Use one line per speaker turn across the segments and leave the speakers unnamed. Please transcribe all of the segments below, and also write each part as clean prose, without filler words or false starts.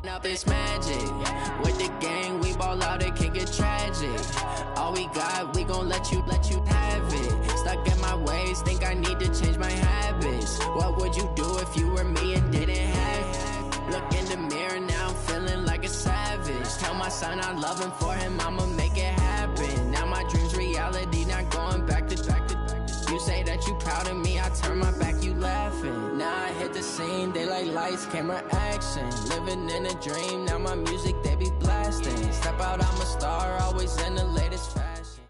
Up this magic with the gang, we ball out, it can get tragic. All we got, we gon' let you have it. Stuck in my ways, think I need to change my habits. What would you do if you were me and didn't have it? Look in the mirror now, I'm feeling like a savage. Tell my son I love him, for him I'ma make it happen. Now my dream's reality, not going back to. You say that you proud of me, I turn my back, you laughing. Now I hit the scene, they like lights, camera, action. Living in a dream, now my music, they be blasting. Step out, I'm a star, always in the latest fashion.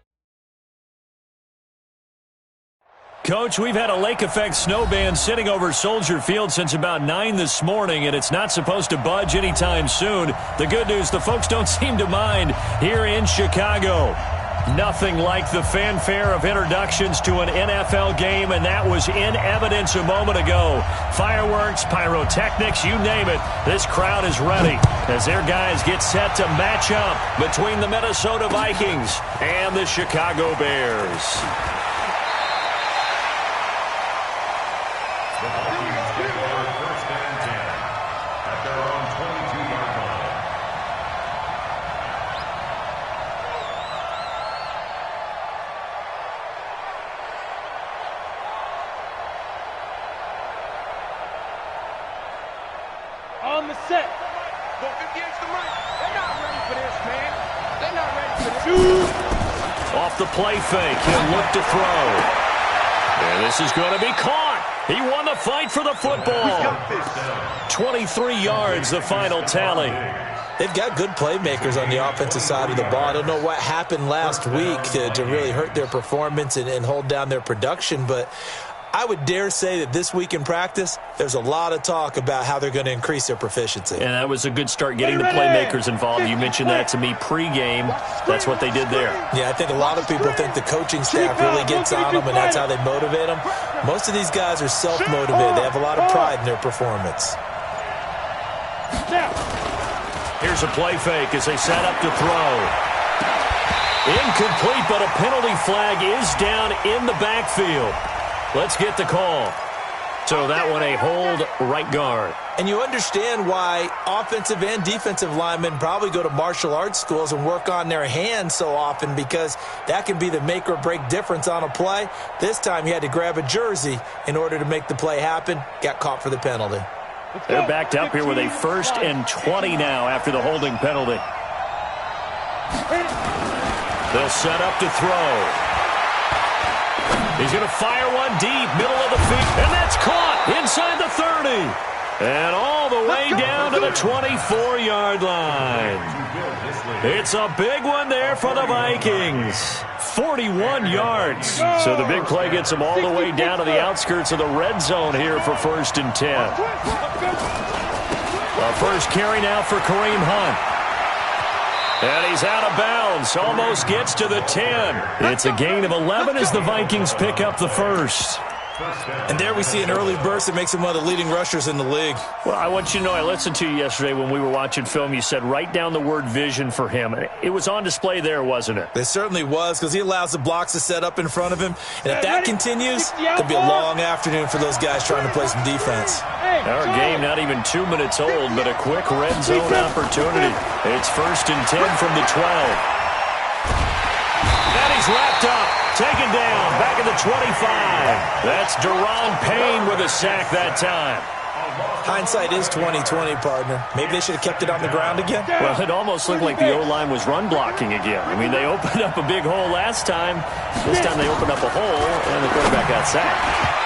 Coach, we've had a lake effect snow band sitting over Soldier Field since about 9 this morning, and it's not supposed to budge anytime soon. The good news, the folks don't seem to mind here in Chicago. Nothing like the fanfare of introductions to an NFL game, and that was in evidence a moment ago. Fireworks, pyrotechnics, you name it. This crowd is ready as their guys get set to match up between the Minnesota Vikings and the Chicago Bears.
The Vikings get their first and 10 at their own 22-yard line.
On the set. Go 58's the right. They're not ready for this, man. They're not ready for this.
Off the play fake, he'll look to throw. And this is going to be caught. He won the fight for the football. 23 yards, the final tally.
They've got good playmakers on the offensive side of the ball. I don't know what happened last week to really hurt their performance and hold down their production, but I would dare say that this week in practice, there's a lot of talk about how they're going to increase their proficiency.
And that was a good start getting the playmakers involved. You mentioned that to me pregame. That's what they did there.
Yeah, I think a lot of people think the coaching staff really gets on them, and that's how they motivate them. Most of these guys are self-motivated. They have a lot of pride in their performance.
Here's a play fake as they set up to throw. Incomplete, but a penalty flag is down in the backfield. Let's get the call. So that one a hold right guard.
And you understand why offensive and defensive linemen probably go to martial arts schools and work on their hands so often, because that can be the make or break difference on a play. This time he had to grab a jersey in order to make the play happen. Got caught for the penalty.
They're backed up here with a 1st and 20 now after the holding penalty. They'll set up to throw. He's going to fire one deep, middle of the field, and that's caught inside the 30. And all the way down to the 24-yard line. It's a big one there for the Vikings. 41 yards. So the big play gets them all the way down to the outskirts of the red zone here for 1st and 10. The first carry now for Kareem Hunt. And he's out of bounds. Almost gets to the 10. It's a gain of 11 as the Vikings pick up the first.
And there we see an early burst that makes him one of the leading rushers in the league.
Well, I want you to know, I listened to you yesterday when we were watching film. You said write down the word vision for him. It was on display there, wasn't it?
It certainly was, because he allows the blocks to set up in front of him. And if that continues, there'll be a long afternoon for those guys trying to play some defense.
Our game not even 2 minutes old, but a quick red zone opportunity. It's 1st and 10 from the 12. And he's wrapped up, taken down, back at the 25. That's Deron Payne with a sack that time.
Hindsight is 20/20, partner. Maybe they should have kept it on the ground again.
Well, it almost looked like the O-line was run blocking again. I mean, they opened up a big hole last time. This time they opened up a hole, and the quarterback got sacked.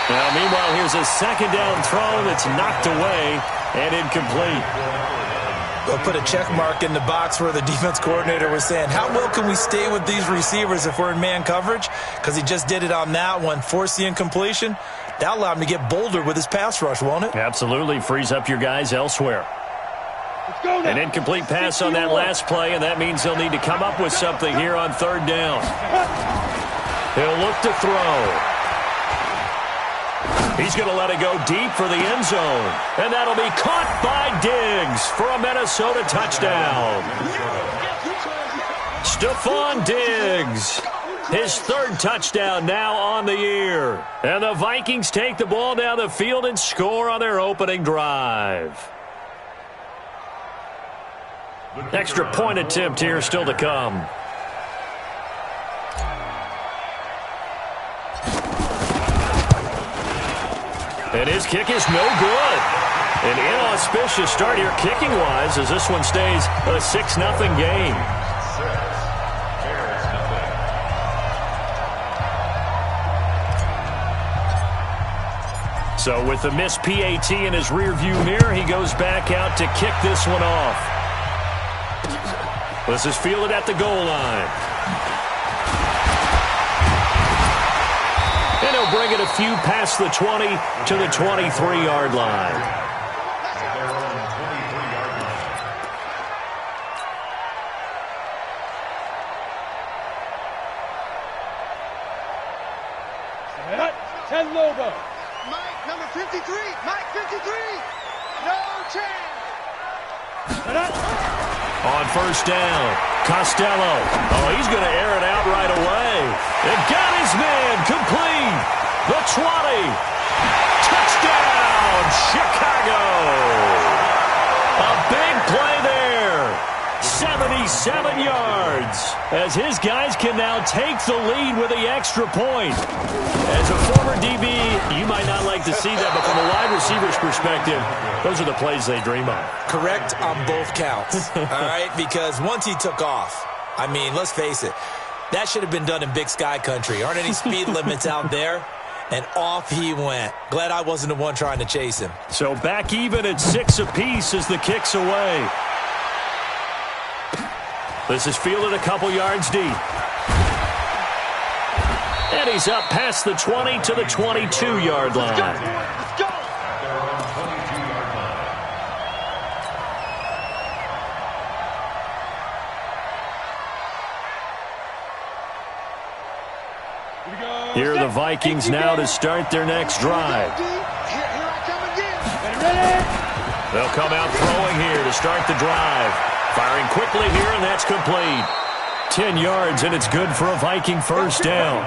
Now, meanwhile, here's a 2nd down throw that's knocked away and incomplete.
They'll put a check mark in the box where the defense coordinator was saying, how well can we stay with these receivers if we're in man coverage? Because he just did it on that one, forced the incompletion. That'll allow him to get bolder with his pass rush, won't it?
Absolutely. Frees up your guys elsewhere. An incomplete pass on that last play, and that means they'll need to come up with something here on third down. He'll look to throw. He's going to let it go deep for the end zone. And that'll be caught by Diggs for a Minnesota touchdown. Stephon Diggs, his third touchdown now on the year. And the Vikings take the ball down the field and score on their opening drive. Extra point attempt here still to come. And his kick is no good. An inauspicious start here kicking-wise as this one stays a 6-0 game. So with the missed PAT in his rearview mirror, he goes back out to kick this one off. This is fielded at the goal line. And he'll bring it a few past the 20 to the 23-yard line.
Ten Lobo.
Mike, number 53. Mike, 53. No chance.
On first down, Costello. Oh, he's going to air it out right away. It got his man complete. The 20. Touchdown, Chicago. A big play there. 77 yards. As his guys can now take the lead with the extra point. As a former DB, you might not like to see that, but from a wide receiver's perspective, those are the plays they dream of.
Correct on both counts, all right? Because once he took off, I mean, let's face it, that should have been done in Big Sky Country. Aren't any speed limits out there? And off he went. Glad I wasn't the one trying to chase him.
So back even at 6 apiece as the kick's away. This is fielded a couple yards deep. And he's up past the 20 to the 22-yard line.
Let's go.
Here are the Vikings now to start their next drive.
Here I come again.
They'll come out throwing here to start the drive. Firing quickly here, and that's complete. 10 yards, and it's good for a Viking first down.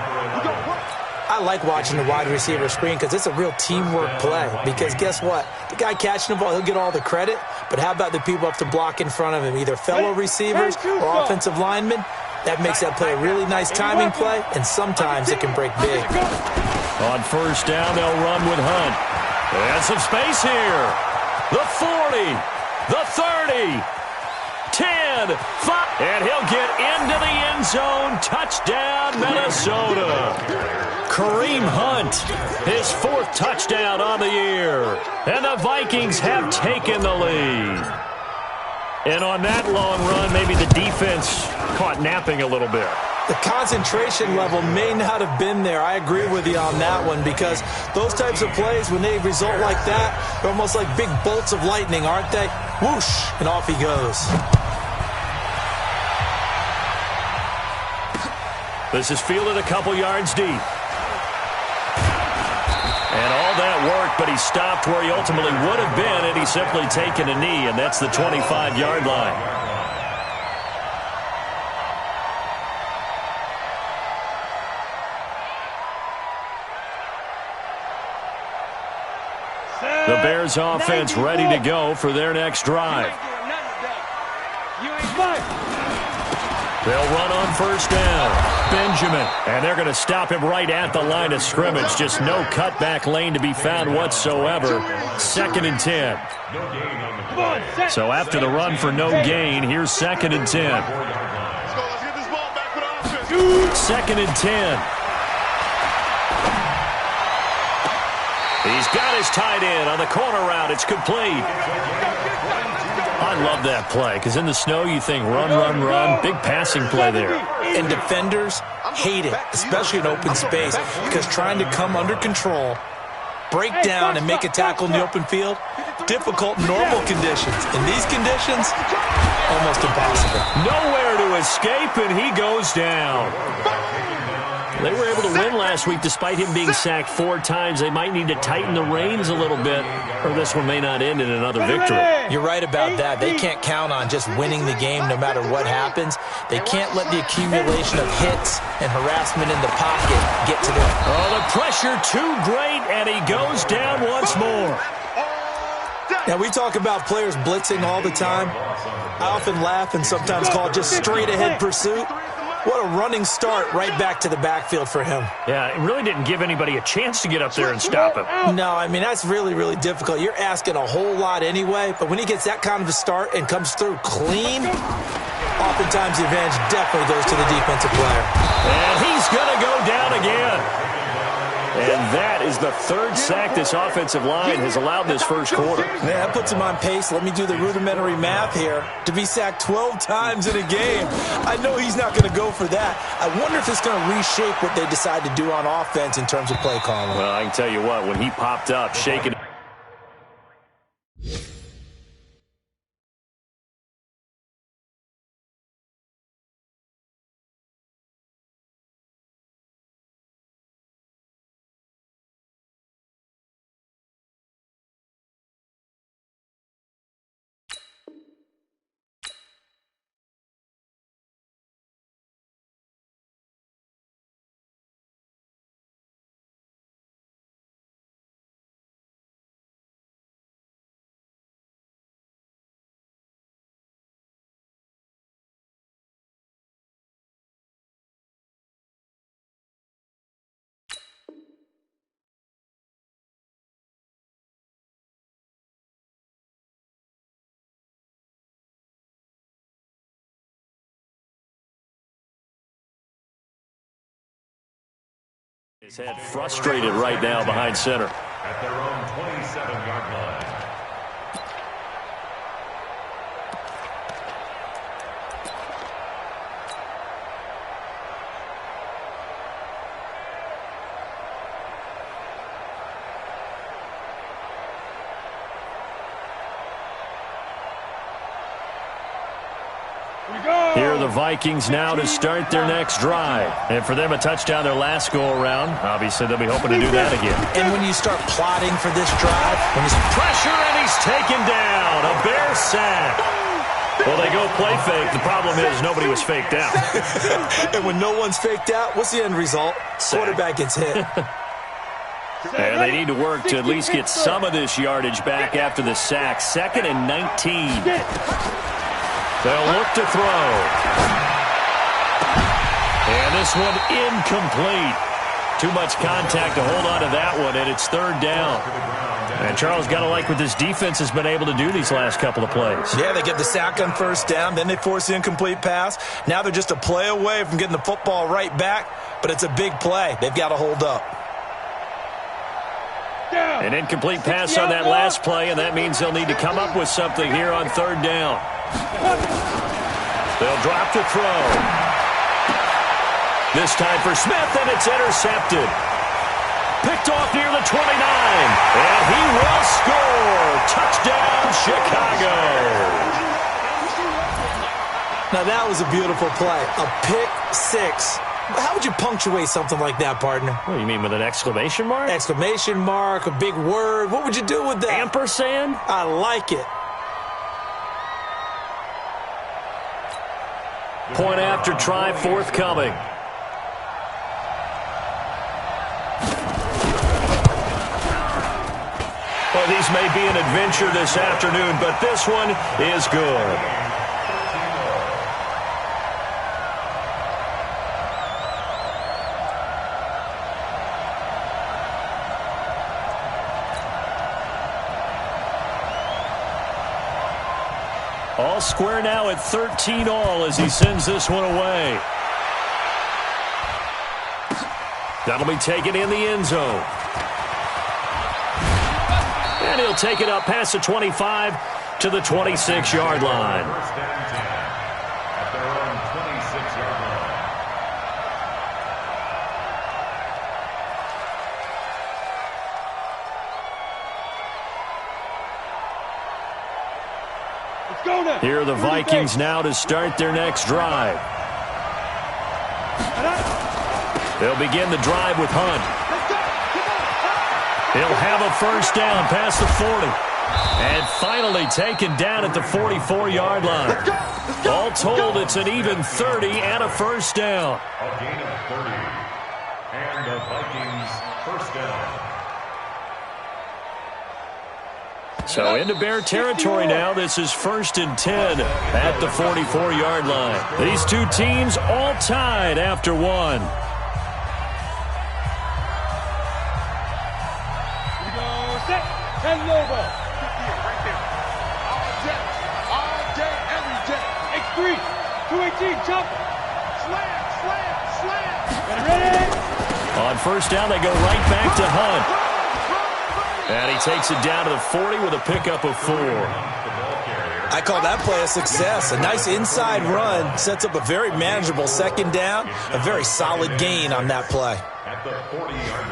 I like watching the wide receiver screen because it's a real teamwork play. Because guess what? The guy catching the ball, he'll get all the credit. But how about the people up to block in front of him, either fellow receivers or offensive linemen? That makes that play a really nice timing play, and sometimes it can break big.
On first down, they'll run with Hunt. And some space here. The 40, the 30, 10, 5, and he'll get into the end zone. Touchdown, Minnesota. Kareem Hunt, his 4th touchdown on the year. And the Vikings have taken the lead. And on that long run, maybe the defense caught napping a little bit.
The concentration level may not have been there. I agree with you on that one because those types of plays, when they result like that, they're almost like big bolts of lightning, aren't they? Whoosh, and off he goes.
This is fielded a couple yards deep. And all that worked, but he stopped where he ultimately would have been had he simply taken a knee, and that's the 25-yard line. The Bears offense ready to go for their next drive. They'll run on first down. Benjamin. And they're going to stop him right at the line of scrimmage. Just no cutback lane to be found whatsoever. 2nd and 10. So after the run for no gain, here's 2nd and 10. 2nd and 10. He's got his tight end on the corner route. It's complete. I love that play because in the snow you think run, run, run. Big passing play there.
And defenders hate it, especially in open space, because trying to come under control, break down, and make a tackle in the open field, difficult normal conditions. In these conditions, almost impossible.
Nowhere to escape, and he goes down. They were able to win last week despite him being sacked 4 times. They might need to tighten the reins a little bit, or this one may not end in another victory.
You're right about that. They can't count on just winning the game no matter what happens. They can't let the accumulation of hits and harassment in the pocket get to them.
Oh, the pressure too great, and he goes down once more.
Now, we talk about players blitzing all the time. I often laugh and sometimes call it just straight-ahead pursuit. What a running start right back to the backfield for him.
Yeah, it really didn't give anybody a chance to get up there and stop him.
No, I mean, that's really, really difficult. You're asking a whole lot anyway, but when he gets that kind of a start and comes through clean, oftentimes the advantage definitely goes to the defensive player.
And he's going to go down again. And that is the 3rd sack this offensive line has allowed this first quarter.
Yeah, that puts him on pace. Let me do the rudimentary math here. To be sacked 12 times in a game, I know he's not going to go for that. I wonder if it's going to reshape what they decide to do on offense in terms of play calling.
Well, I can tell you what, when he popped up, shaking. His head frustrated right now behind center.
At their own 27-yard line.
Here are the Vikings now to start their next drive. And for them, a touchdown their last go-around. Obviously, they'll be hoping to do that again.
And when you start plotting for this drive, when it's
pressure, and he's taken down. A Bear sack. Well, they go play fake. The problem is nobody was faked out.
And when no one's faked out, what's the end result? Quarterback gets hit.
And they need to work to at least get some of this yardage back after the sack. 2nd and 19. They'll look to throw. And this one incomplete. Too much contact to hold on to that one, and it's 3rd down. And Charles, got to like what this defense has been able to do these last couple of plays.
Yeah, they get the sack on 1st down, then they force the incomplete pass. Now they're just a play away from getting the football right back, but it's a big play. They've got to hold up.
An incomplete pass on that last play, and that means they'll need to come up with something here on 3rd down. They'll drop to throw. This time for Smith, and it's intercepted. Picked off near the 29, and he will score. Touchdown, Chicago.
Now that was a beautiful play. A pick 6. How would you punctuate something like that, partner?
What do you mean, with an exclamation mark?
Exclamation mark, a big word. What would you do with that?
Ampersand?
I like it.
Point after try forthcoming. Well, these may be an adventure this afternoon, but this one is good. All square now at 13 all as he sends this one away. That'll be taken in the end zone. And he'll take it up past the 25 to the 26-yard line.
First and 10 at their own 26-yard line.
Here are the Vikings now to start their next drive. They'll begin the drive with Hunt. He'll have a first down past the 40. And finally taken down at the 44-yard line. All told, it's an even 30 and a first down.
A gain of 30. And the Vikings first down.
So into Bear territory now. This is 1st and 10 at the 44-yard line. These two teams all tied after one.
We go set. And Lobo. X3, 218, jump. Slam. Ready?
On first down, they go right back to Hunt. And he takes it down to the 40 with a pickup of 4.
I call that play a success. A nice inside run sets up a very manageable second down. A very solid gain on that play.
At the 40-yard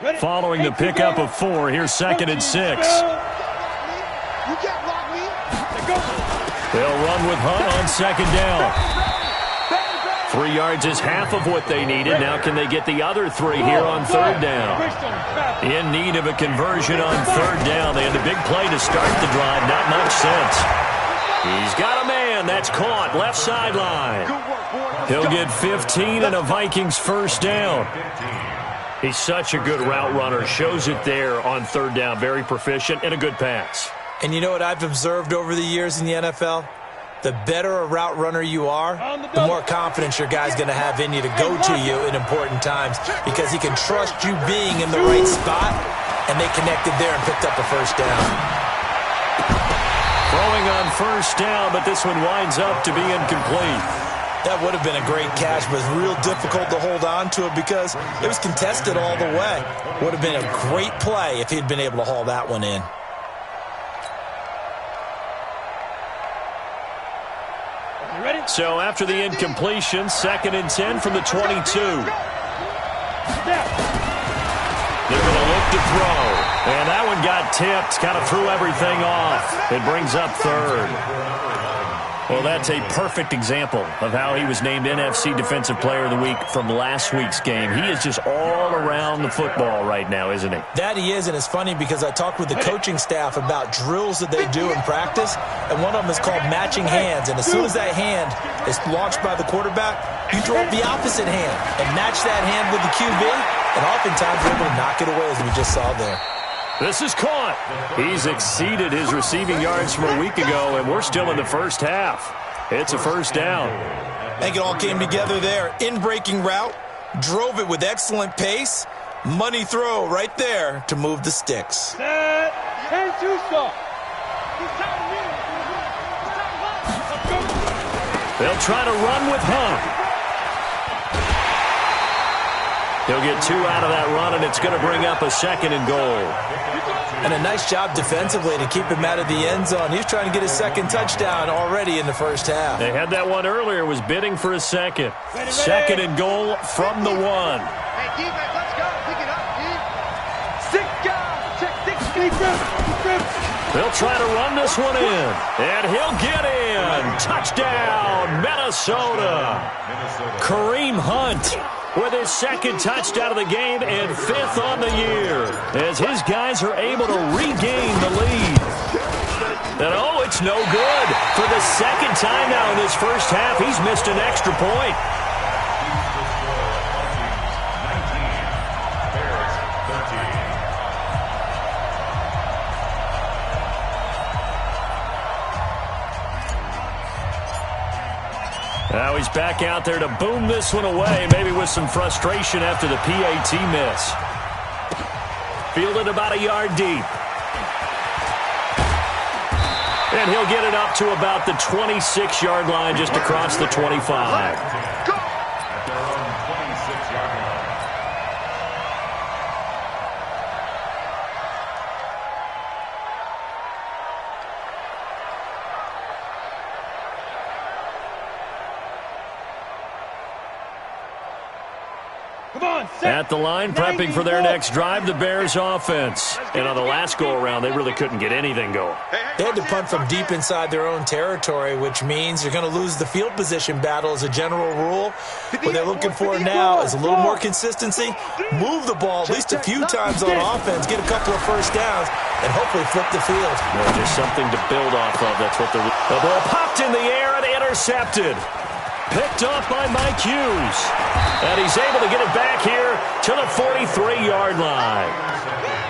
line.
Following the pickup of 4, here's 2nd and 6.
You can't block me.
They'll run with Hunt on 2nd down. 3 yards is half of what they needed. Now can they get the other 3 here on 3rd down? In need of a conversion on 3rd down. They had a big play to start the drive. Not much sense. He's got a man. That's caught. Left sideline. He'll get 15 and a Vikings first down. He's such a good route runner. Shows it there on 3rd down. Very proficient and a good pass.
And you know what I've observed over the years in the NFL? The better a route runner you are, the more confidence your guy's going to have in you to go to you in important times because he can trust you being in the right spot, and they connected there and picked up a first down.
Throwing on first down, but this one winds up to be incomplete.
That would have been a great catch, but real difficult to hold on to it because it was contested all the way. Would have been a great play if he'd been able to haul that one in.
So after the incompletion, 2nd and 10 from the 22. They're going to look to throw. And that one got tipped, kind of threw everything off. It brings up 3rd. Well, that's a perfect example of how he was named NFC Defensive Player of the Week from last week's game. He is just all around the football right now, isn't he?
That he is, and it's funny because I talked with the coaching staff about drills that they do in practice, and one of them is called matching hands. And as soon as that hand is launched by the quarterback, you throw up the opposite hand and match that hand with the QB, and oftentimes you're able to knock it away, as we just saw there.
This is caught. He's exceeded his receiving yards from a week ago, and we're still in the first half. It's a first down.
I think it all came together there. In-breaking route, drove it with excellent pace. Money throw right there to move the sticks.
Set. And two-stop.
They'll try to run with Hunt. He'll get 2 out of that run, and it's going to bring up a 2nd and goal.
And a nice job defensively to keep him out of the end zone. He was trying to get his 2nd touchdown already in the first half.
They had that one earlier, was bidding for a 2nd. 2nd and goal from the 1.
Hey, defense, let's go. Pick it up, dude. 6 guys. Check 6.
They'll try to run this one in, and he'll get in. Touchdown, Minnesota. Kareem Hunt with his 2nd touchdown of the game and 5th on the year as his guys are able to regain the lead. And oh, it's no good. For the 2nd time now in this first half, he's missed an extra point. Now he's back out there to boom this one away, maybe with some frustration after the PAT miss. Fielded about a yard deep. And he'll get it up to about the 26-yard line, just across the 25. At the line, prepping for their next drive, the Bears offense. And on the last go-around, they really couldn't get anything going.
They had to punt from deep inside their own territory, which means you're going to lose the field position battle as a general rule. What they're looking for now is a little more consistency, move the ball at least a few times on offense, get a couple of first downs, and hopefully flip the field.
Well, just something to build off of. That's what the ball popped in the air and intercepted. Picked off by Mike Hughes. And he's able to get it back here to the 43-yard line.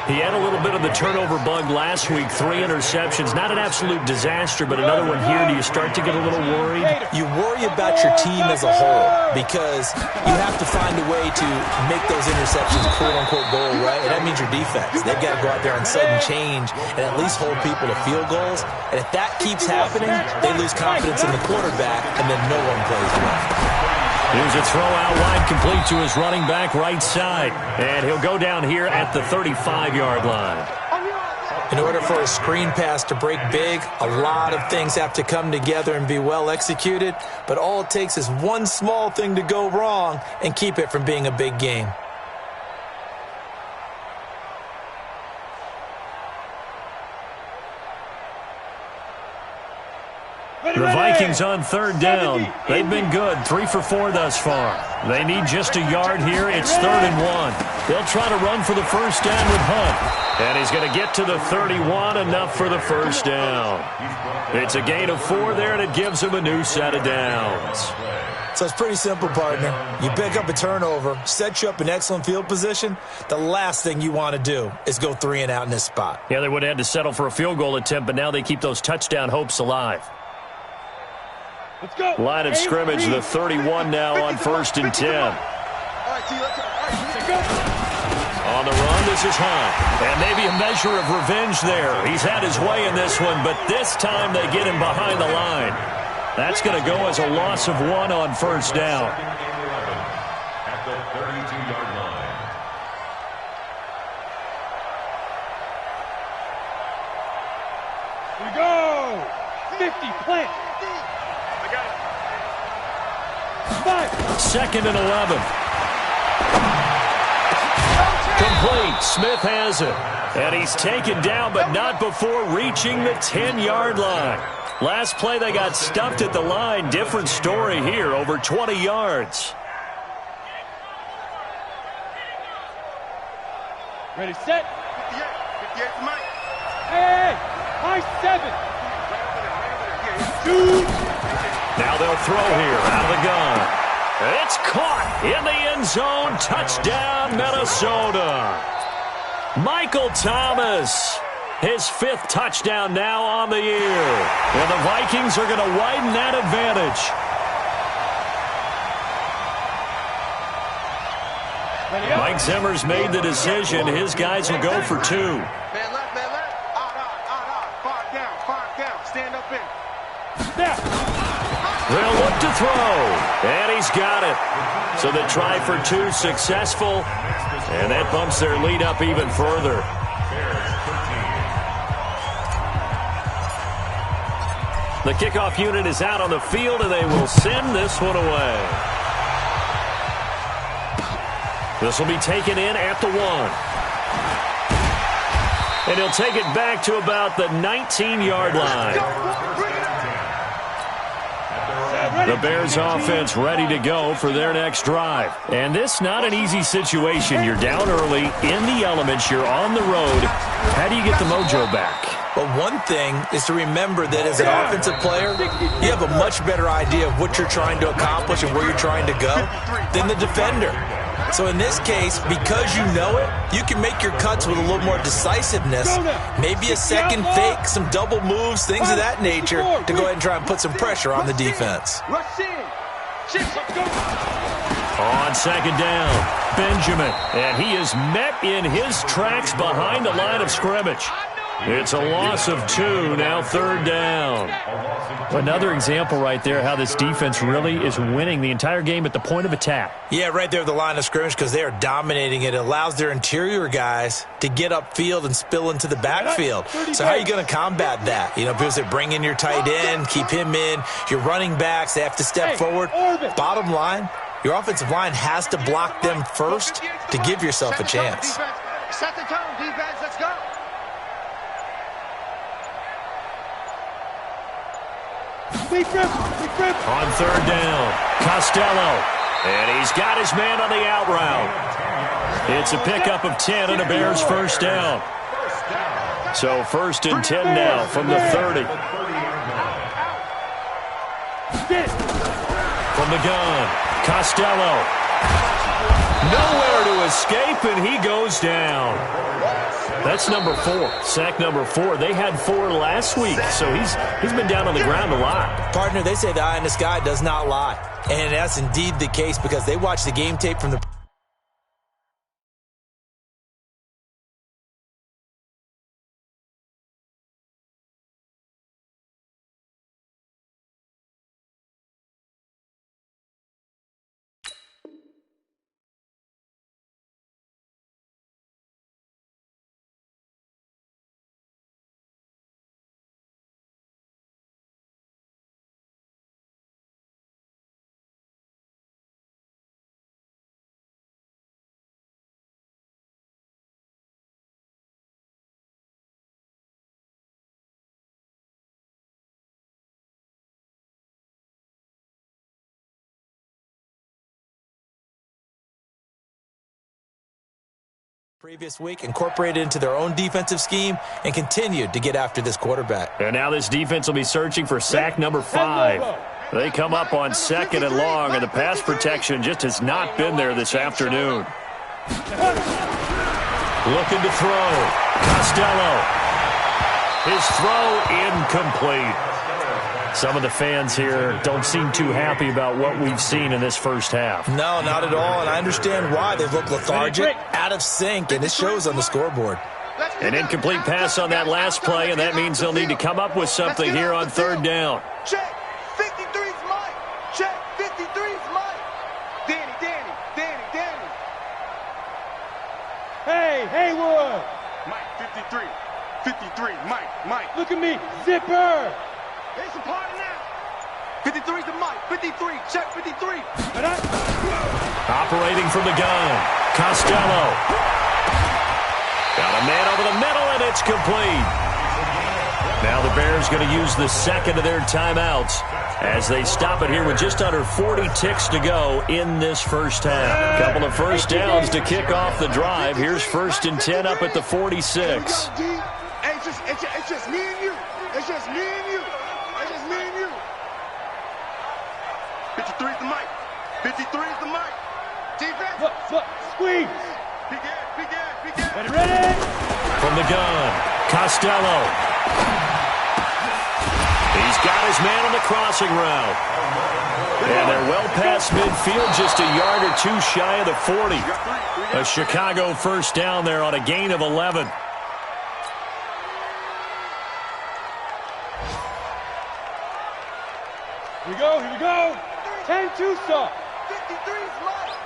He had a little bit of the turnover bug last week, 3 interceptions. Not an absolute disaster, but another one here. Do you start to get a little worried?
You worry about your team as a whole because you have to find a way to make those interceptions quote-unquote goal, right? And that means your defense. They've got to go out there on sudden change and at least hold people to field goals. And if that keeps happening, they lose confidence in the quarterback, and then no one plays well.
Here's a throw out wide, complete to his running back right side. And he'll go down here at the 35-yard line.
In order for a screen pass to break big, a lot of things have to come together and be well executed. But all it takes is one small thing to go wrong and keep it from being a big game.
The Vikings on third down. They've been good, 3 for 4 thus far. They need just a yard here. It's 3rd and 1. They'll try to run for the first down with Hunt. And he's going to get to the 31, enough for the first down. It's a gain of 4 there, and it gives him a new set of downs.
So it's pretty simple, partner. You pick up a turnover, set you up in excellent field position. The last thing you want to do is go 3 and out in this spot.
Yeah, they would have had to settle for a field goal attempt, but now they keep those touchdown hopes alive.
Let's go.
Line of scrimmage, the 31 now on 1st and 10. On the run, this is Hunt. And maybe a measure of revenge there. He's had his way in this one, but this time they get him behind the line. That's going to go as a loss of 1 on 1st down.
At the 32-yard line.
Here we go. 50, plant. 5.
2nd and 11. Complete. Smith has it. And he's taken down, but not before reaching the 10-yard line. Last play, they got stuffed at the line. Different story here, over 20 yards.
Ready, set. 58 for Mike. Hey, high 7. Shoot.
Now they'll throw here out of the gun. It's caught in the end zone. Touchdown, Minnesota. Michael Thomas, his 5th touchdown now on the year. And the Vikings are going to widen that advantage. Mike Zimmer's made the decision. His guys will go for 2.
Man left, man left. Fire down. Stand up in.
They'll look to throw, and he's got it. So the try for 2 successful, and that bumps their lead up even further. The kickoff unit is out on the field, and they will send this one away. This will be taken in at the 1. And he'll take it back to about the 19-yard line. The Bears offense ready to go for their next drive. And this not an easy situation. You're down early, in the elements, you're on the road. How do you get the mojo back?
Well, one thing is to remember that as an offensive player, you have a much better idea of what you're trying to accomplish and where you're trying to go than the defender. So in this case, because you know it, you can make your cuts with a little more decisiveness. Maybe a second fake, some double moves, things of that nature to go ahead and try and put some pressure on the defense.
On 2nd down, Benjamin. And he is met in his tracks behind the line of scrimmage. It's a loss of 2, now 3rd down. Another example right there how this defense really is winning the entire game at the point of attack.
Yeah, right there at the line of scrimmage because they are dominating it. It allows their interior guys to get upfield and spill into the backfield. So how are you going to combat that? You know, people say bring in your tight end, keep him in. Your running backs, they have to step forward. Bottom line, your offensive line has to block them first to give yourself a chance.
Set the tone, defense. Let's go.
On third down, Costello. And he's got his man on the out route. It's a pickup of 10 and a Bears first down. So 1st and 10 now from the 30. From the gun, Costello. Nowhere to escape, and he goes down. That's number 4, sack number 4. They had 4 last week, so he's been down on the ground a lot.
Partner, they say the eye in the sky does not lie. And that's indeed the case because they watch the game tape from the previous week, incorporated into their own defensive scheme, and continued to get after this quarterback.
And now this defense will be searching for sack number 5. They come up on 2nd and long, and the pass protection just has not been there this afternoon. Looking to throw. Costello. His throw incomplete. Some of the fans here don't seem too happy about what we've seen in this first half.
No, not at all, and I understand why. They look lethargic, out of sync, and it shows on the scoreboard.
An incomplete pass on that last play, and that means they'll need to come up with something here on 3rd down.
Check. 53's Mike. Check. 53's Mike. Danny.
Hey, Haywood.
Mike, 53. 53, Mike.
Look at me, zipper.
It's a party now. 53's the Mike. 53. Check 53.
Operating from the gun. Costello. Got a man over the middle, and it's complete. Now the Bears going to use the second of their timeouts as they stop it here with just under 40 ticks to go in this first half. Couple of first downs to kick off the drive. Here's 1st and 10 up at the 46.
It's just me and you. It's just me and you. 53's the mic. 53's the mic. Defense.
Look, squeeze.
Begin.
Ready?
From the gun, Costello. He's got his man on the crossing route. And they're well past midfield, just a yard or 2 shy of the 40. A Chicago first down there on a gain of 11.
Here we go. 10-2 stop.
53's Mike.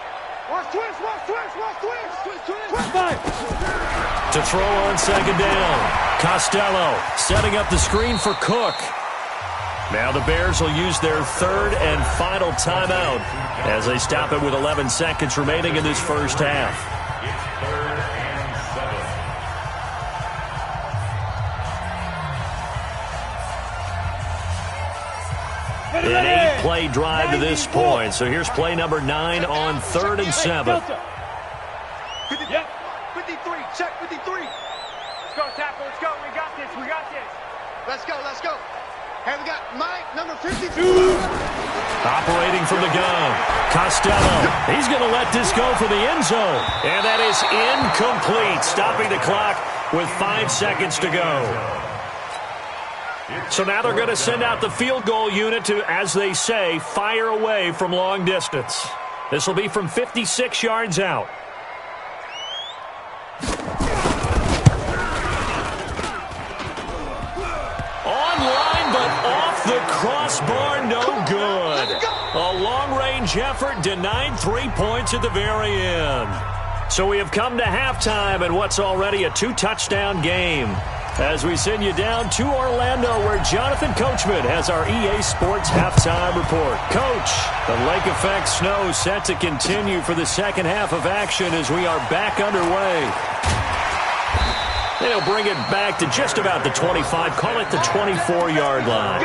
Watch twist.
5.
To throw on 2nd down. Costello setting up the screen for Cook. Now the Bears will use their 3rd and final timeout as they stop it with 11 seconds remaining in this first half.
It's 3rd and 7.
An 8-play drive to this point. So here's play number 9 on 3rd and 7.
53, check 53. Let's go, Tapper, let's go. We got this. Let's go. Hey, we got Mike, number 52.
Operating from the gun. Costello. He's going to let this go for the end zone. And that is incomplete. Stopping the clock with 5 seconds to go. So now they're going to send out the field goal unit to, as they say, fire away from long distance. This will be from 56 yards out. Online, but off the crossbar, no good. A long-range effort denied 3 points at the very end. So we have come to halftime in what's already a 2-touchdown game. as we send you down to Orlando, where Jonathan Coachman has our EA Sports halftime report. Coach, the lake effect snow set to continue for the second half of action as we are back underway. They'll bring it back to just about the 25, call it the 24-yard line.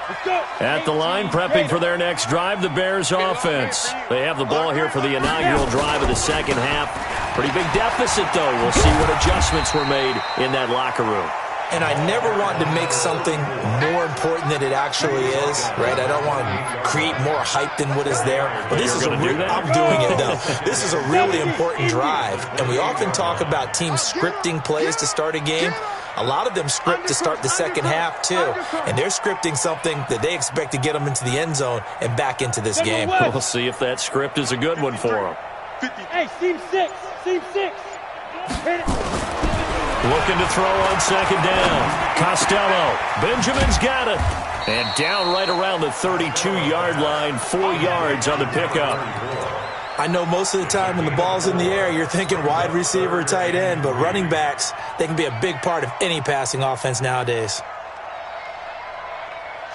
Let's go.
At the line, prepping for their next drive, the Bears offense. They have the ball here for the inaugural drive of the second half. Pretty big deficit, though. We'll see what adjustments were made in that locker room.
And I never want to make something more important than it actually is, right? I don't want to create more hype than what is there. But this is I'm doing it, though. This is a really important drive. And we often talk about teams scripting plays to start a game. A lot of them script to start the second half, too. And they're scripting something that they expect to get them into the end zone and back into this game.
We'll see if that script is a good one for them.
Hey, seam six. Hit it.
Looking to throw on second down. Costello. Benjamin's got it. And down right around the 32-yard line, 4 yards on the pickup.
I know most of the time when the ball's in the air, you're thinking wide receiver, tight end, but running backs, they can be a big part of any passing offense nowadays.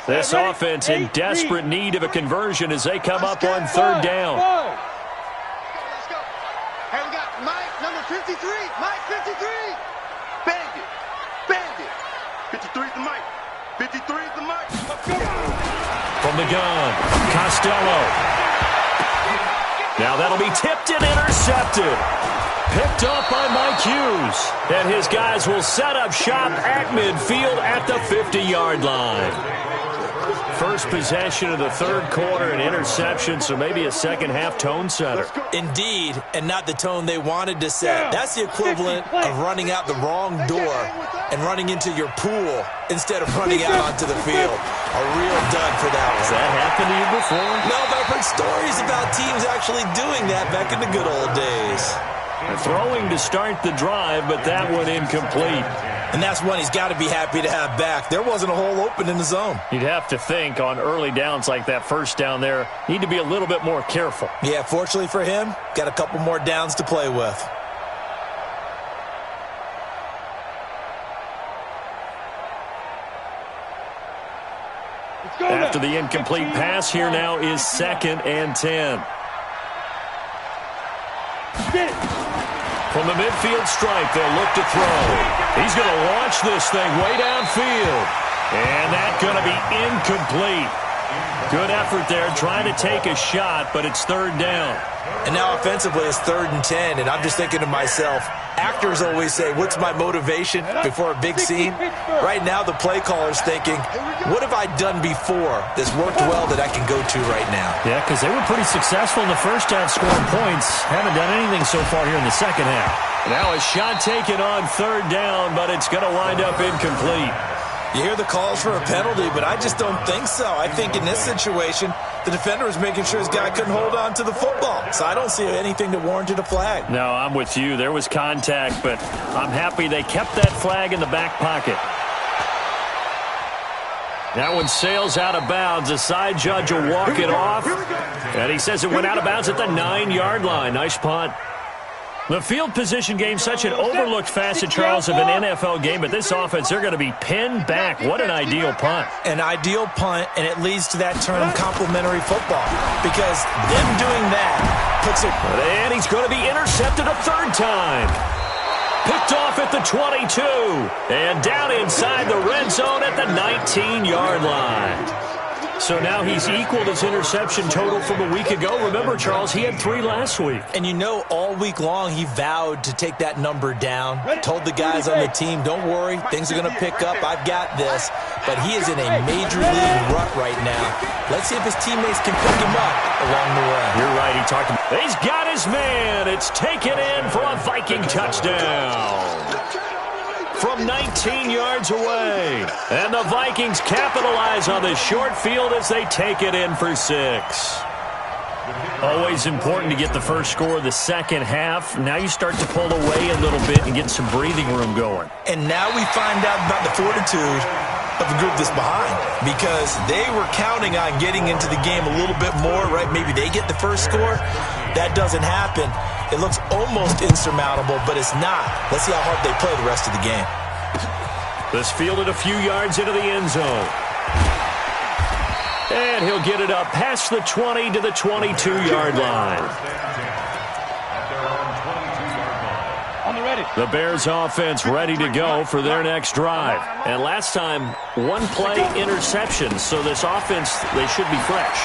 This offense in desperate need of a conversion as they come up on third down.
Let's go. Hey, we got Mike, number 53. Mike, 53. Bandit. 53 is the Mike. 53 is the Mike.
From the gun, Costello. Now that'll be tipped and intercepted. Picked off by Mike Hughes. And his guys will set up shop at midfield at the 50-yard line. First possession of the third quarter, an interception, so maybe a second-half tone setter.
Indeed, and not the tone they wanted to set. That's the equivalent of running out the wrong door and running into your pool instead of running out onto the field. A real dud for that one.
Has that happened to you before?
No, but I've heard stories about teams actually doing that back in the good old days.
Throwing to start the drive, but that one incomplete.
And that's one he's got to be happy to have back. There wasn't a hole open in the zone.
You'd have to think on early downs like that first down there, need to be a little bit more careful.
Yeah, fortunately for him, got a couple more downs to play with.
After the incomplete pass, here now is 2nd and 10. From the midfield stripe, they'll look to throw. He's going to launch this thing way downfield. And that's going to be incomplete. Good effort there, trying to take a shot, but it's third down.
And now offensively, it's 3rd and 10, and I'm just thinking to myself, actors always say, what's my motivation before a big scene? Right now, the play caller's thinking, what have I done before that's worked well that I can go to right now?
Yeah, because they were pretty successful in the first half scoring points. Haven't done anything so far here in the second half. Now a shot taken on third down, but it's going to wind up incomplete.
You hear the calls for a penalty, but I just don't think so. I think in this situation, the defender was making sure his guy couldn't hold on to the football. So I don't see anything that warranted a flag.
No, I'm with you. There was contact, but I'm happy they kept that flag in the back pocket. That one sails out of bounds. The side judge will walk it off. And he says it went out of bounds at the 9-yard line. Nice punt. The field position game, such an overlooked facet, Charles, of an NFL game, but this offense, they're going to be pinned back. What an ideal punt.
An ideal punt, and it leads to that term complementary football, because them doing that puts it.
And he's going to be intercepted a third time. Picked off at the 22, and down inside the red zone at the 19-yard line. So now he's equaled his interception total from a week ago. Remember, Charles, he had 3 last week.
And you know, all week long he vowed to take that number down. Told the guys on the team, don't worry, things are going to pick up. I've got this. But he is in a major league rut right now. Let's see if his teammates can pick him up along the way.
You're right. He talked about. He's got his man. It's taken in for a Viking touchdown. From 19 yards away. And the Vikings capitalize on the short field as they take it in for 6. Always important to get the first score of the second half. Now you start to pull away a little bit and get some breathing room going.
And now we find out about the fortitude of the group that's behind because they were counting on getting into the game a little bit more, right? Maybe they get the first score. That doesn't happen. It looks almost insurmountable, but it's not. Let's see how hard they play the rest of the game.
This fielded a few yards into the end zone. And he'll get it up past the 20 to the 22-yard line. The Bears offense ready to go for their next drive. And last time, one-play interception, so this offense, they should be fresh.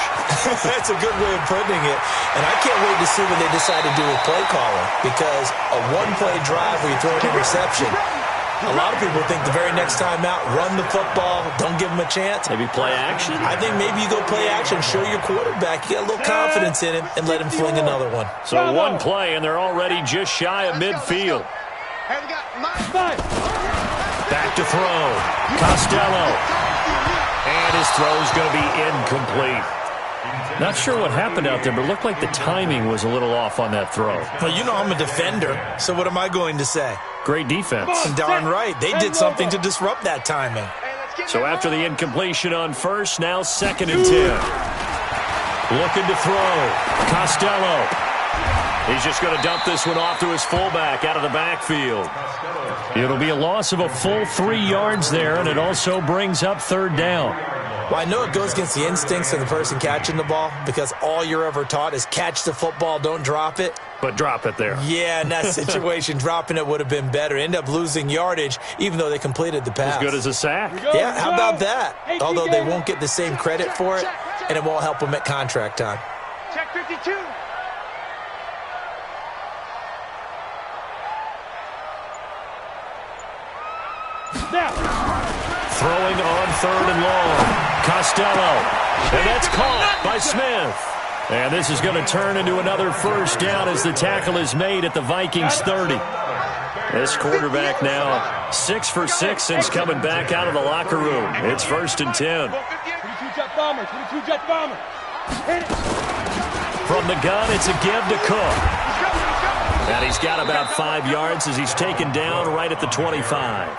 That's a good way of putting it. And I can't wait to see what they decide to do with play calling because a one-play drive where you throw an interception, a lot of people think the very next time out, run the football, don't give them a chance.
Maybe play action?
I think maybe you go play action, show your quarterback, you got a little confidence in him, and let him fling another one.
So one play, and they're already just shy of midfield. Back to throw. Costello. And his throw's going to be incomplete. Not sure what happened out there, but it looked like the timing was a little off on that throw.
Well, you know I'm a defender, so what am I going to say?
Great defense.
Darn right. They did something to disrupt that timing.
So after the incompletion on first, now 2nd and 10. Looking to throw. Costello. He's just going to dump this one off to his fullback out of the backfield. It'll be a loss of a full 3 yards there, and it also brings up 3rd down.
Well, I know it goes against the instincts of the person catching the ball because all you're ever taught is catch the football, don't drop it.
But drop it there.
Yeah, in that situation, dropping it would have been better. End up losing yardage, even though they completed the pass.
As good as a sack.
Yeah, how about that? Although they won't get the same credit for it, and it won't help them at contract time.
Check 52.
Throwing on 3rd and long. Costello. And that's caught by Smith. And this is going to turn into another 1st down as the tackle is made at the Vikings 30. This quarterback now 6 for 6 since coming back out of the locker room. It's 1st and 10.
22-jet bomber, 22-jet bomber.
From the gun, it's a give to Cook. And he's got about 5 yards as he's taken down right at the 25.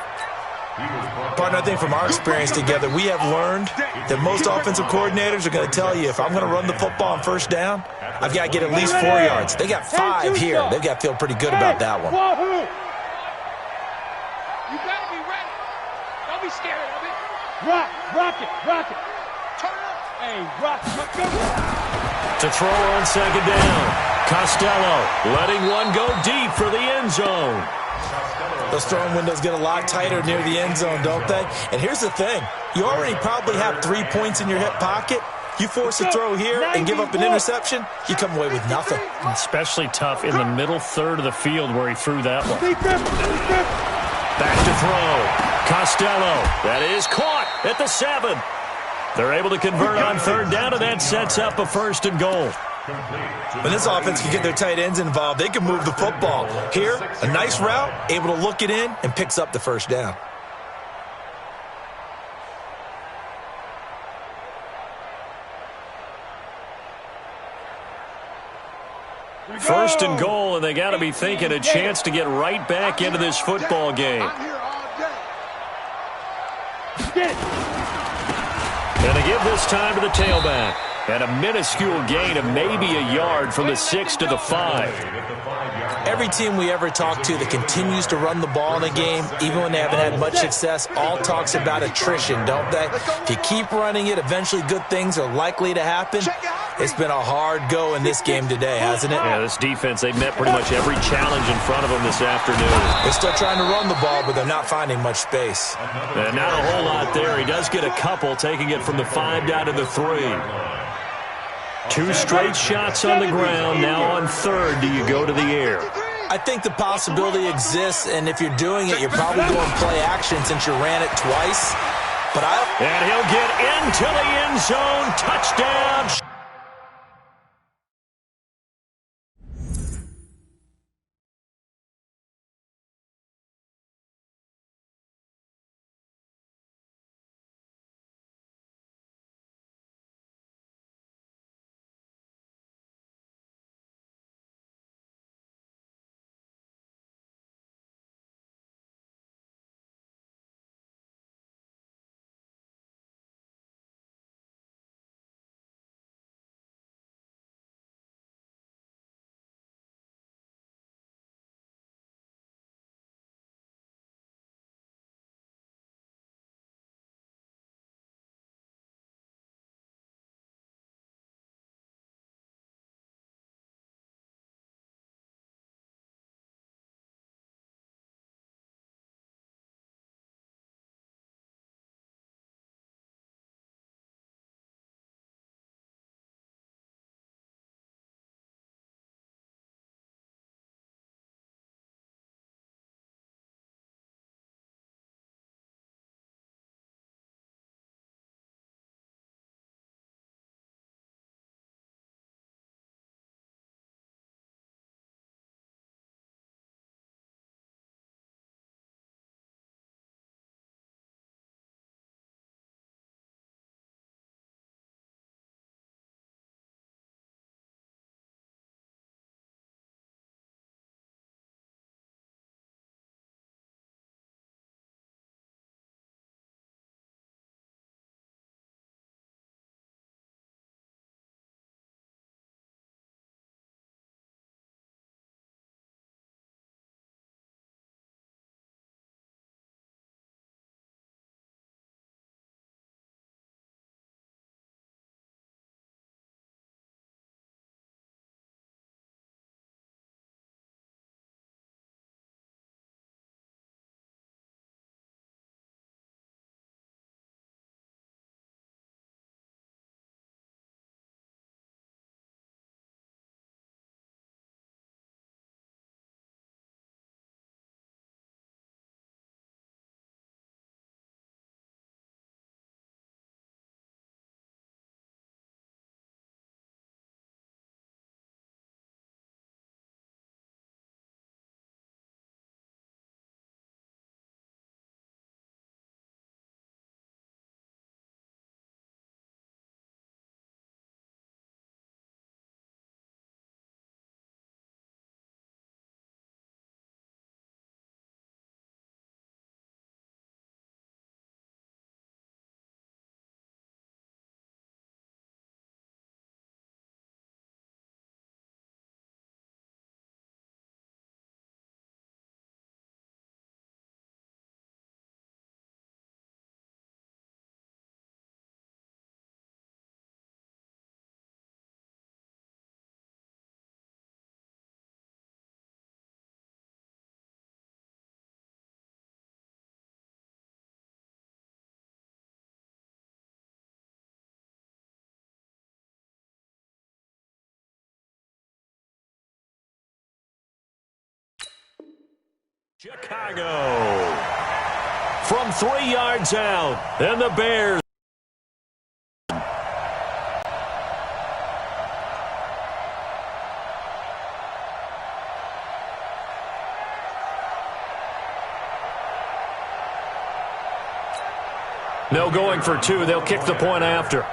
Partner, I think from our experience together, we have learned that most offensive coordinators are going to tell you if I'm going to run the football on 1st down, I've got to get at least 4 yards. They got 5 here. They've got to feel pretty good about that one.
You better be ready. Don't be scared of it. Rock it. Turn up. Hey, rock it.
To throw on 2nd down. Costello letting one go deep for the end zone.
Those throwing windows get a lot tighter near the end zone, don't they? And here's the thing. You already probably have 3 points in your hip pocket. You force a throw here and give up an interception, you come away with nothing.
Especially tough in the middle third of the field where he threw that one. Back to throw. Costello. That is caught at the 7. They're able to convert on 3rd down, and that sets up a 1st and goal.
When this offense can get their tight ends involved, they can move the football. Here, a nice route, able to look it in, and picks up the 1st down.
First and goal, and they got to be thinking a chance to get right back into this football game. And they give this time to the tailback. And a minuscule gain of maybe a yard from the 6 to the 5.
Every team we ever talk to that continues to run the ball in a game, even when they haven't had much success, all talks about attrition, don't they? If you keep running it, eventually good things are likely to happen. It's been a hard go in this game today, hasn't it?
Yeah, this defense, they've met pretty much every challenge in front of them this afternoon.
They're still trying to run the ball, but they're not finding much space.
And not a whole lot there. He does get a couple, taking it from the 5 down to the 3. 2 straight shots on the ground. Now on 3rd, do you go to the air?
I think the possibility exists, and if you're doing it, you're probably going play action since you ran it twice.
And he'll get into the end zone. Touchdown. Chicago from 3 yards out, and the Bears. No going for 2. They'll kick the point after.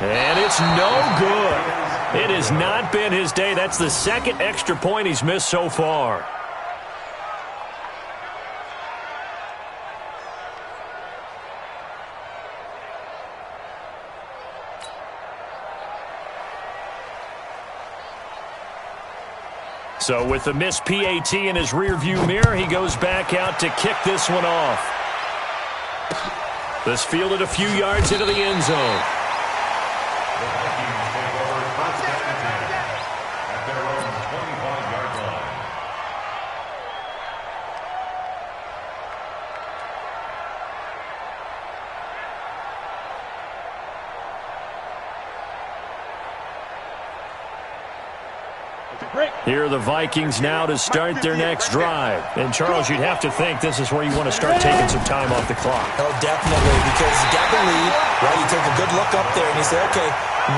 And it's no good. It has not been his day. That's the second extra point he's missed so far. So with the missed PAT in his rearview mirror, he goes back out to kick this one off. This fielded a few yards into the end zone.
The Vikings take over first and 10 at their own 25-yard line.
Here are the Vikings now to start their next drive. And, Charles, you'd have to think this is where you want to start taking some time off the clock.
Oh, definitely, because you got the lead, right? You take a good look up there, and you say, okay,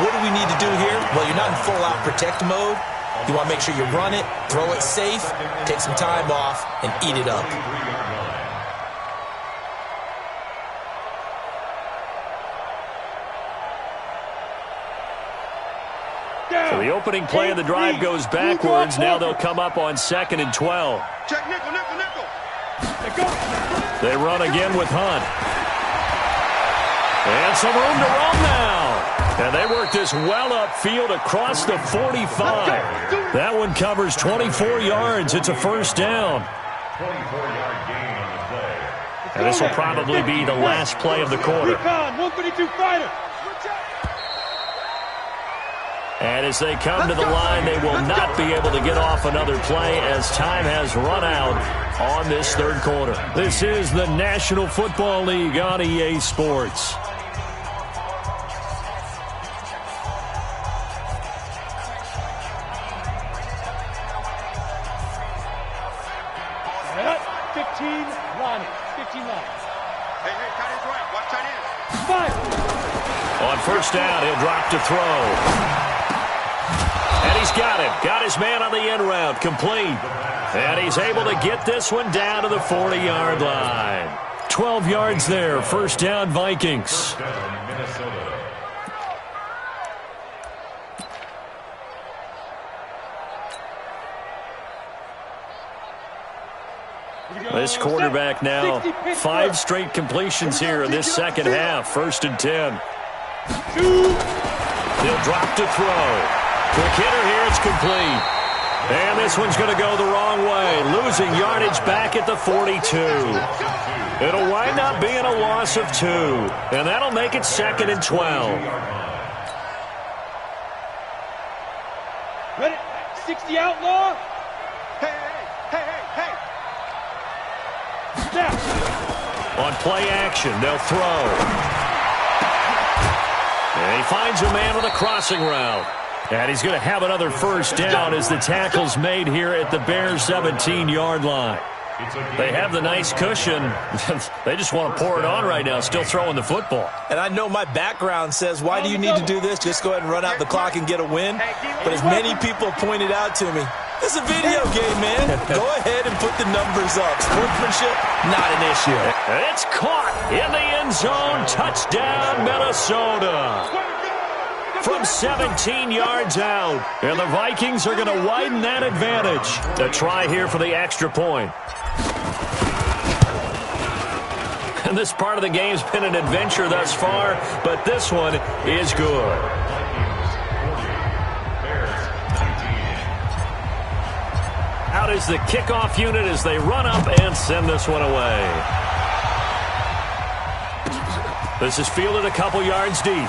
what do we need to do here? Well, you're not in full-out protect mode. You want to make sure you run it, throw it safe, take some time off, and eat it up.
So the opening play of the drive goes backwards. Now they'll come up on 2nd and 12.
Check nickel, nickel, nickel.
They run again with Hunt. And some room to run now. And they work this well upfield across the 45. That one covers 24 yards. It's a first down.
24-yard gain on the play.
And this will probably be the last play of the quarter.
Recon, 132 fighter.
And as they come to the line, they will not be able to get off another play as time has run out on this third quarter. This is the National Football League on EA Sports.
Set, 15 line. 15 line.
Hey, tight end's right. Watch tight end.
Fire.
On first down, he'll drop to throw. And he's got him. Got his man on the end route. Complete. And he's able to get this one down to the 40-yard line. 12 yards there. First down, Vikings.
Minnesota.
This quarterback now, 5 straight completions here in this second half. 1st and 10. He'll drop to throw. Quick hitter here, it's complete. And this one's going to go the wrong way, losing yardage back at the 42. It'll wind up being a loss of 2, and that'll make it 2nd and 12.
Ready? 60 outlaw.
Hey, hey, hey, hey, hey.
Snap.
On play action, they'll throw. And he finds a man with a crossing route. And he's going to have another first down as the tackle's made here at the Bears' 17-yard line. They have the nice cushion. They just want to pour it on right now, still throwing the football.
And I know my background says, why do you need to do this? Just go ahead and run out the clock and get a win. But as many people pointed out to me, this is a video game, man. Go ahead and put the numbers up. Sportsmanship, not an issue.
And it's caught in the end zone. Touchdown, Minnesota. From 17 yards out. And the Vikings are going to widen that advantage. A try here for the extra point. And this part of the game's been an adventure thus far, but this one is good. Out is the kickoff unit as they run up and send this one away. This is fielded a couple yards deep.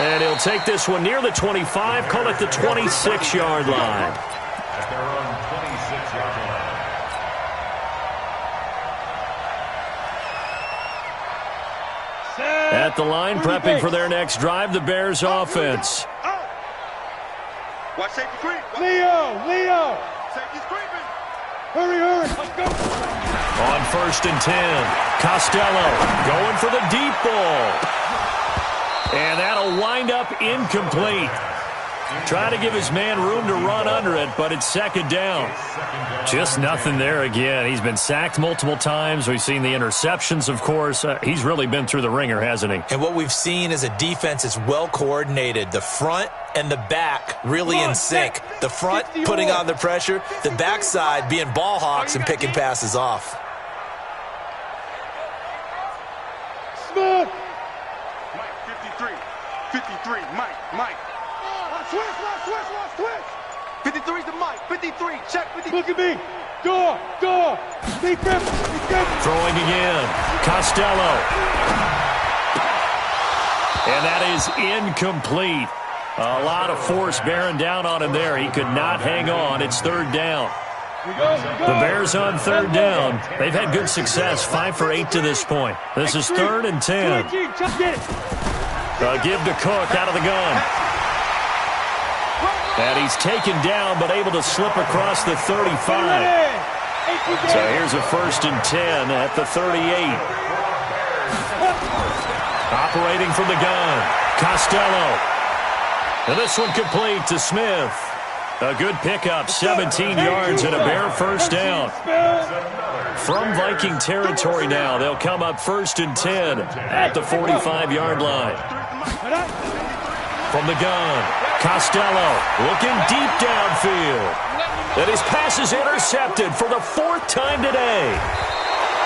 And he'll take this one near the 25, call it the 26-yard line.
At their own 26-yard line.
At the line, prepping for their next drive, the Bears offense.
Watch safety creep.
Leo.
Safety's creeping.
Hurry. Let's go.
On 1st and 10, Costello going for the deep ball. And that'll wind up incomplete. Trying to give his man room to run under it, but it's 2nd down. Just nothing there again. He's been sacked multiple times. We've seen the interceptions, of course. He's really been through the ringer, hasn't he?
And what we've seen is a defense is well coordinated. The front and the back really in sync. The front putting on the pressure, the backside being ball hawks and picking passes off.
Smith.
Mike, 53, Mike. Switch. 53's to Mike. 53, check 53.
Look at me. Door. Defense.
Throwing again. Costello. And that is incomplete. A lot of force bearing down on him there. He could not hang on. It's 3rd down. The Bears on 3rd down. They've had good success, 5 for 8 to this point. This is 3rd and 10. Give to Cook out of the gun. And he's taken down, but able to slip across the 35. So here's a 1st and 10 at the 38. Operating from the gun, Costello. And this one complete to Smith. A good pickup, 17 yards and a Bear 1st down. From Viking territory now, they'll come up 1st and 10 at the 45-yard line. From the gun, Costello looking deep downfield. And his pass is intercepted for the 4th time today.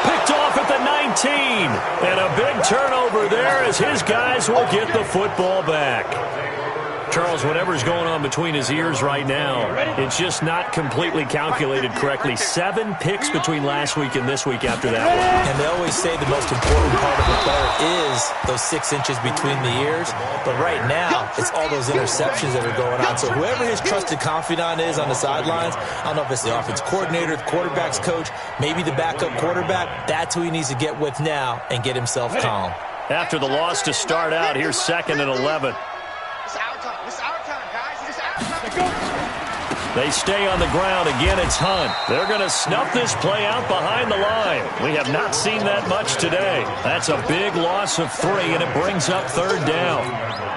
Picked off at the 19. And a big turnover there as his guys will get the football back. Charles, whatever's going on between his ears right now, it's just not completely calculated correctly. 7 picks between last week and this week after that one.
And they always say the most important part of a player is those 6 inches between the ears. But right now, it's all those interceptions that are going on. So whoever his trusted confidant is on the sidelines, I don't know if it's the offense coordinator, the quarterback's coach, maybe the backup quarterback, that's who he needs to get with now and get himself calm.
After the loss to start out, here's 2nd and 11.
It's our time, guys. It's our time.
They stay on the ground. Again, it's Hunt. They're going to snuff this play out behind the line. We have not seen that much today. That's a big loss of 3, and it brings up 3rd down.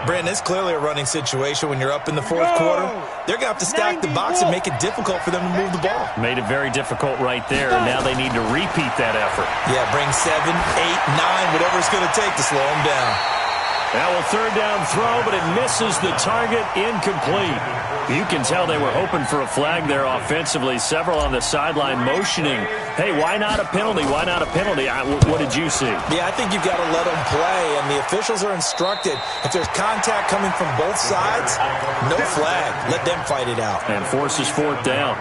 Brandon, it's clearly a running situation when you're up in the 4th quarter. They're going to have to stack the box and make it difficult for them to move the ball.
Made it very difficult right there, and now they need to repeat that effort.
Yeah, bring 7, 8, 9, whatever it's going to take to slow them down.
Now a 3rd down throw, but it misses the target, incomplete. You can tell they were hoping for a flag there offensively. Several on the sideline motioning, hey, why not a penalty? Why not a penalty? What did you see?
Yeah, I think you've got to let them play, and the officials are instructed. If there's contact coming from both sides, no flag. Let them fight it out.
And forces 4th down.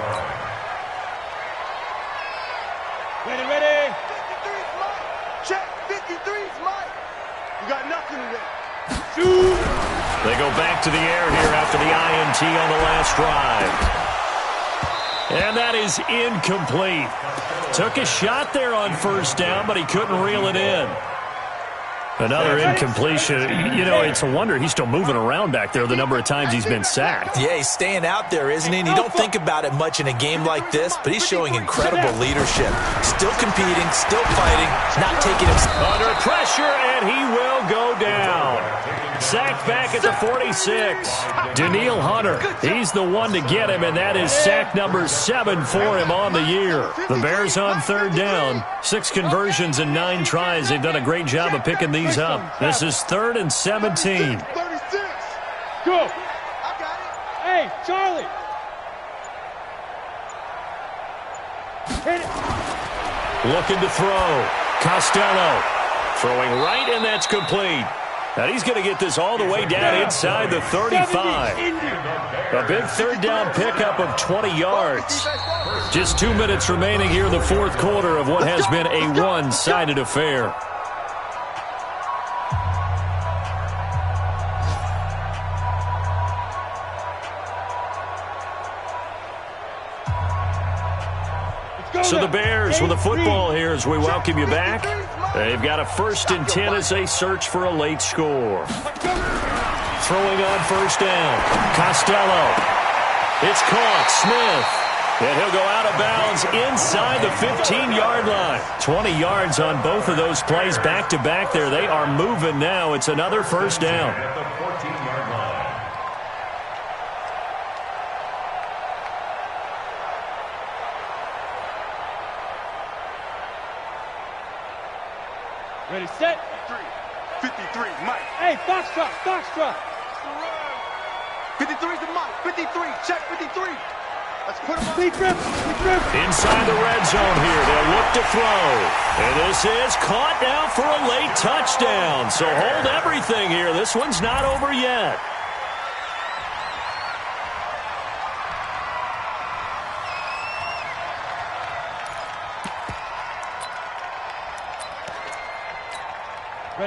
Ready.
53's Mike. Check. 53's Mike. You got nothing today.
They go back to the air here after the INT on the last drive. And that is incomplete. Took a shot there on 1st down, but he couldn't reel it in. Another incompletion. You know, it's a wonder he's still moving around back there the number of times he's been sacked.
Yeah, he's staying out there, isn't he? And you don't think about it much in a game like this, but he's showing incredible leadership. Still competing, still fighting, not taking him.
Under pressure, and he will go down. Sacked back at the 46. Daniil Hunter, he's the one to get him, and that is sack number 7 for him on the year. The Bears on 3rd down. 6 conversions and 9 tries. They've done a great job of picking these up. This is 3rd and 17.
36.
Go.
I got it.
Hey, Charlie. Hit it.
Looking to throw. Costello throwing right, and that's complete. Now he's going to get this all the way down inside the 35. A big 3rd down pickup of 20 yards. Just 2 minutes remaining here in the 4th quarter of what has been a one-sided affair. So the Bears with the football here as we welcome you back. They've got a 1st and 10 as they search for a late score. Throwing on 1st down. Costello. It's caught. Smith. And he'll go out of bounds inside the 15-yard line. 20 yards on both of those plays back-to-back there. They are moving now. It's another 1st down.
At the 14-yard line.
Ready, set.
53, Mike.
Hey, Foxtrot, Foxtrot.
53's the Mike. 53, check 53. Let's put him on.
Big rip, big rip.
Inside the red zone here. They'll look to throw. And this is caught now for a late touchdown. So hold everything here. This one's not over yet.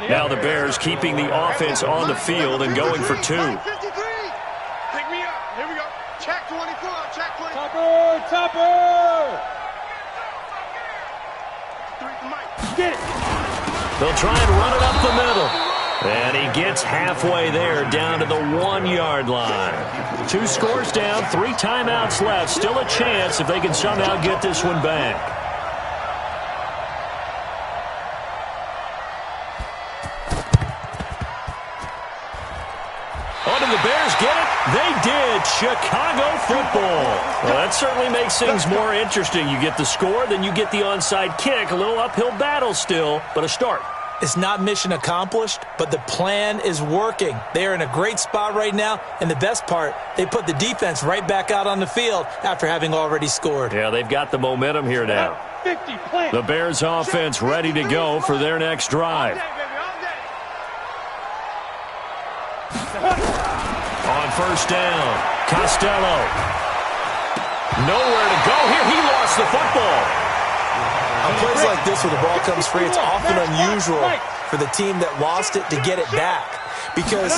Now the Bears keeping the offense on the field and going for 2.
53. Pick me up. Here we go. Check 24. Check 24.
Topper, Topper.
3 to Mike.
Get it.
They'll try and run it up the middle. And he gets halfway there down to the 1-yard line. 2 scores down, 3 timeouts left. Still a chance if they can somehow get this one back. The Bears get it? They did. Chicago football. Well, that certainly makes things more interesting. You get the score, then you get the onside kick. A little uphill battle still, but a start.
It's not mission accomplished, but the plan is working. They are in a great spot right now, and the best part, they put the defense right back out on the field after having already scored.
Yeah, they've got the momentum here now.
50, plant.
The Bears offense ready to go for their next drive. On 1st down, Costello. Nowhere to go here. He lost the football.
On plays like this where the ball comes free, it's often unusual for the team that lost it to get it back. Because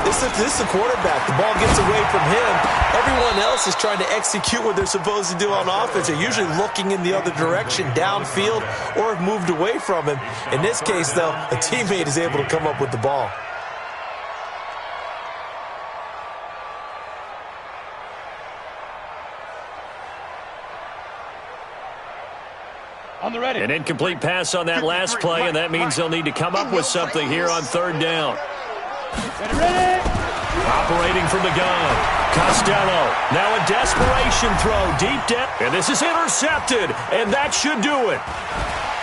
this is the quarterback. The ball gets away from him. Everyone else is trying to execute what they're supposed to do on offense. They're usually looking in the other direction, downfield, or have moved away from him. In this case, though, a teammate is able to come up with the ball.
On the ready.
An incomplete pass on that last play, and that means they'll need to come up with something here on 3rd down.
Ready.
Operating from the gun. Costello. Now a desperation throw. Deep depth. And this is intercepted. And that should do it.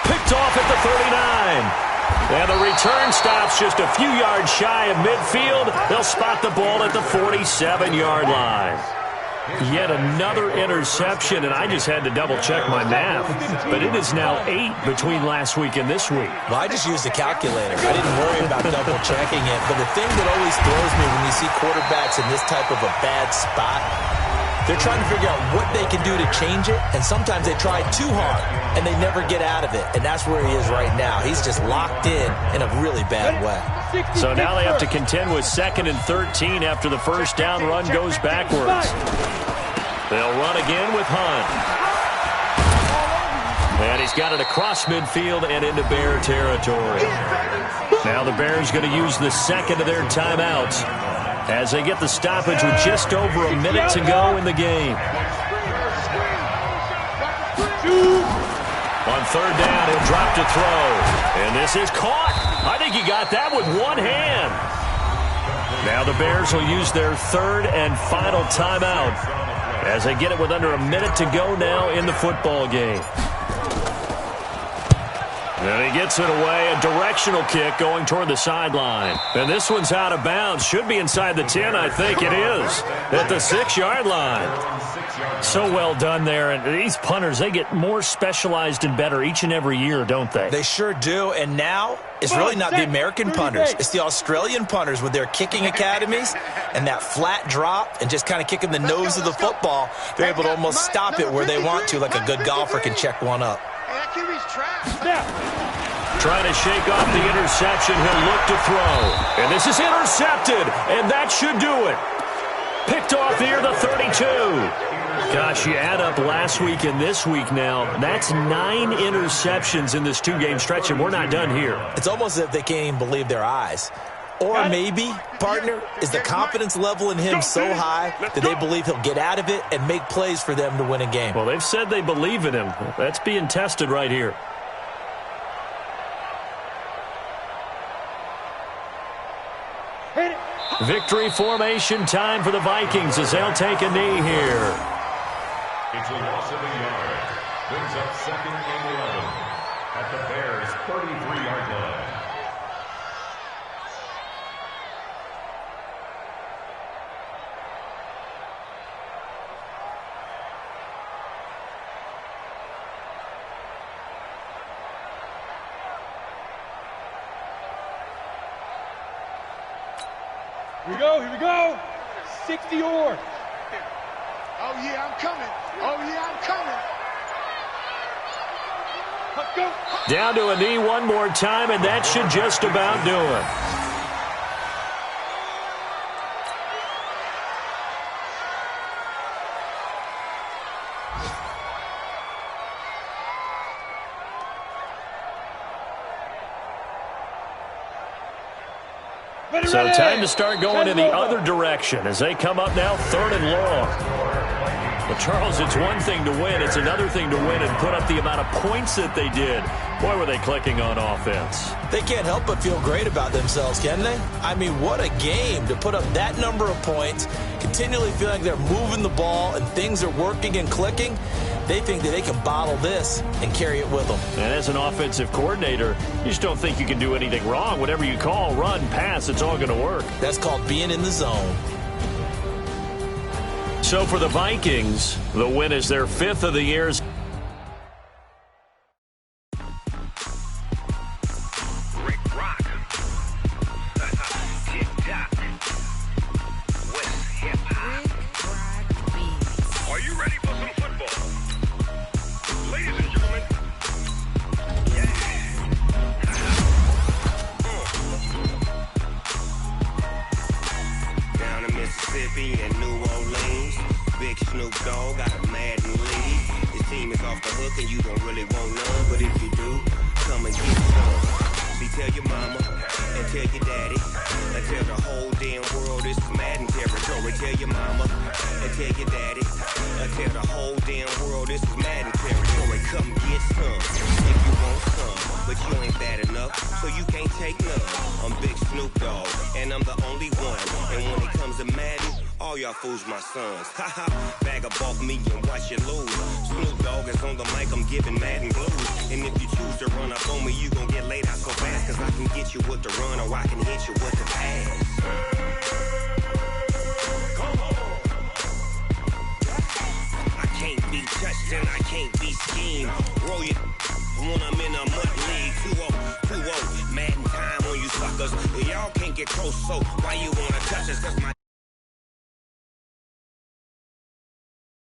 Picked off at the 39. And the return stops just a few yards shy of midfield. They'll spot the ball at the 47-yard line. Yet another interception, and I just had to double-check my math. But it is now 8 between last week and this week.
Well, I just used a calculator. I didn't worry about double-checking it. But the thing that always throws me when you see quarterbacks in this type of a bad spot, they're trying to figure out what they can do to change it, and sometimes they try too hard, and they never get out of it. And that's where he is right now. He's just locked in a really bad way.
So now they have to contend with 2nd and 13 after the 1st down run goes backwards. They'll run again with Hunt. And he's got it across midfield and into Bear territory. Now the Bears going to use the 2nd of their timeouts as they get the stoppage with just over a minute to go in the game. On 3rd down, he'll drop to throw. And this is caught. I think he got that with one hand. Now the Bears will use their 3rd and final timeout as they get it with under a minute to go now in the football game. And he gets it away, a directional kick going toward the sideline. And this one's out of bounds. Should be inside the 10, I think it is, at the 6-yard line. So well done there. And these punters, they get more specialized and better each and every year, don't they?
They sure do. And now it's really not the American punters. It's the Australian punters with their kicking academies and that flat drop and just kind of kicking the nose of the football. They're able to almost stop it where they want to, like a good golfer can check one up.
Trying to shake off the interception. He'll look to throw. And this is intercepted. And that should do it. Picked off near the 32. Gosh, you add up last week and this week now. That's 9 interceptions in this 2-game stretch, and we're not done here.
It's almost as if they can't even believe their eyes. Or maybe, partner, is the confidence level in him so high that they believe he'll get out of it and make plays for them to win a game.
Well, they've said they believe in him. That's being tested right here. Victory formation time for the Vikings as they'll take a knee here.
It's a loss of a yard. Brings up 2nd and 11 at the Bears' 33-yard line.
Here we go. 60 yards.
Oh, yeah, I'm coming. Oh, yeah, I'm coming.
Let's go.
Down to a knee one more time, and that should just about do it. So time to start going in the other direction as they come up now 3rd and long. But Charles, it's one thing to win. It's another thing to win and put up the amount of points that they did. Boy, were they clicking on offense.
They can't help but feel great about themselves, can they? I mean, what a game to put up that number of points, continually feeling like they're moving the ball and things are working and clicking. They think that they can bottle this and carry it with them.
And as an offensive coordinator, you just don't think you can do anything wrong. Whatever you call, run, pass, it's all going to work.
That's called being in the zone.
So for the Vikings, the win is their 5th of the year.
And New Orleans, Big Snoop Dogg got a Madden lead. This team is off the hook and you don't really want none, but if you do, come and get some. See, tell your mama and tell your daddy and tell the whole damn world this is Madden territory. Tell your mama and tell your daddy and tell the whole damn world this is Madden territory. Come get some if you want some, but you ain't bad enough, so you can't take none. I'm Big Snoop Dogg and I'm the only one, and when it comes to Madden, all y'all fools my sons. Haha, bag up off me and watch you lose. Snoop Dogg is on the mic, I'm giving Madden blues. And if you choose to run up on me, you gon' get laid out so fast. Cause I can get you with the run or I can hit you with the pass. I can't be touched and I can't be schemed. Roll you when I'm in a mud league. 2-0, Madden time on you suckers. Y'all can't get close, so why you wanna touch us? Cause my